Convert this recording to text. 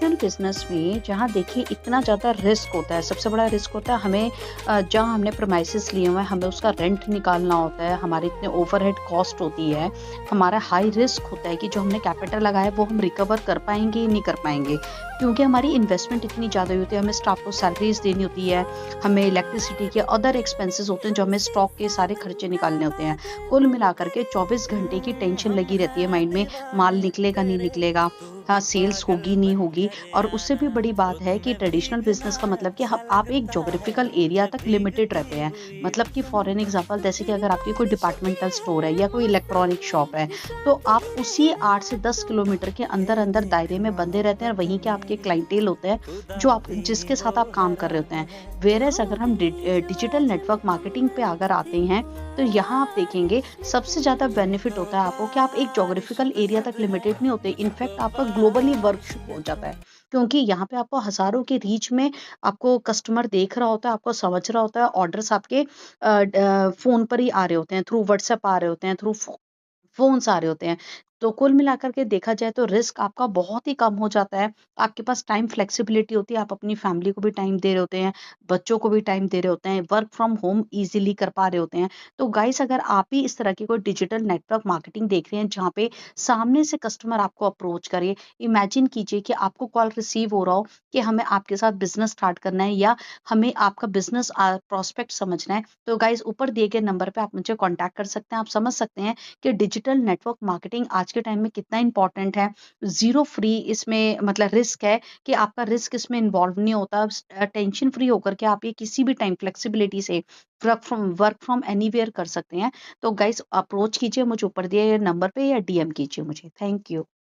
Traditional business में जहाँ देखिए इतना ज़्यादा रिस्क होता है, सबसे बड़ा रिस्क होता है हमें जहाँ हमने प्रेमाइसेस लिए हुए हैं हमें उसका रेंट निकालना होता है, हमारे इतने ओवरहेड कॉस्ट होती है, हमारा हाई रिस्क होता है कि जो हमने कैपिटल लगाया है वो हम रिकवर कर पाएंगे नहीं कर पाएंगे, क्योंकि हमारी इन्वेस्टमेंट इतनी ज़्यादा होती है, हमें स्टाफ को सैलरीज देनी होती है, हमें इलेक्ट्रिसिटी के अदर एक्सपेंसेस होते हैं जो हमें स्टॉक के सारे खर्चे निकालने होते हैं। कुल मिलाकर के 24 घंटे की टेंशन लगी रहती है माइंड में, माल निकलेगा नहीं निकलेगा, हाँ, सेल्स होगी नहीं होगी। और उससे भी बड़ी बात है कि ट्रेडिशनल बिज़नेस का मतलब कि ह आप एक ज्योग्राफिकल एरिया तक लिमिटेड रहते हैं। मतलब कि फॉर एन एग्ज़ाम्पल जैसे कि अगर आपकी कोई डिपार्टमेंटल स्टोर है या कोई इलेक्ट्रॉनिक शॉप है, तो आप उसी 8 से 10 किलोमीटर के अंदर-अंदर दायरे में बंधे रहते हैं और वहीं के आपके क्लाइंटेल होते हैं, जो आप जिसके साथ आप काम कर रहे होते हैं। व्हेयरएज़ अगर हम डिजिटल नेटवर्क मार्केटिंग पे अगर आते हैं, तो यहाँ आप देखेंगे सबसे ज़्यादा बेनिफिट होता है आपको कि आप एक ज्योग्राफिकल एरिया तक लिमिटेड नहीं होते, इनफैक्ट आपका ग्लोबली वर्क शुरू हो जाता है, क्योंकि यहाँ पे आपको हज़ारों के रीच में आपको कस्टमर देख रहा होता है, आपको समझ रहा होता है, ऑर्डर्स आपके फ़ोन पर ही आ रहे होते हैं, थ्रू व्हाट्सएप आ रहे होते हैं, थ्रू फ़ोन्स आ रहे होते हैं। तो कुल मिलाकर के देखा जाए तो रिस्क आपका बहुत ही कम हो जाता है। आपके पास टाइम फ्लेक्सिबिलिटी होती है, आप अपनी फैमिली को भी टाइम दे रहे होते हैं, बच्चों को भी टाइम दे रहे होते हैं, वर्क फ्रॉम होम ईज़िली कर पा रहे होते हैं। तो गाइज़ अगर आप भी इस तरह की कोई डिजिटल नेटवर्क मार्केटिंग देख रहे हैं जहाँ पे सामने से कस्टमर आपको अप्रोच करे, इमेजिन कीजिए कि आपको कॉल रिसीव हो रहा हो कि हमें आपके साथ बिज़नेस स्टार्ट करना है या हमें आपका बिज़नेस प्रॉस्पेक्ट समझना है। तो गाइज़ ऊपर दिए गए नंबर पे आप मुझे कॉन्टैक्ट कर सकते हैं। आप समझ सकते हैं कि डिजिटल नेटवर्क मार्केटिंग आज के टाइम में कितना इंपॉर्टेंट है। ज़ीरो फ्री इसमें मतलब रिस्क है कि आपका रिस्क इसमें इन्वॉल्व नहीं होता। टेंशन फ्री होकर के आप ये किसी भी टाइम फ्लेक्सिबिलिटी से वर्क फ्रॉम एनीवेयर कर सकते हैं। तो गाइज़ अप्रोच कीजिए मुझे ऊपर दिए गए नंबर पे या डीएम कीजिए मुझे। Thank you.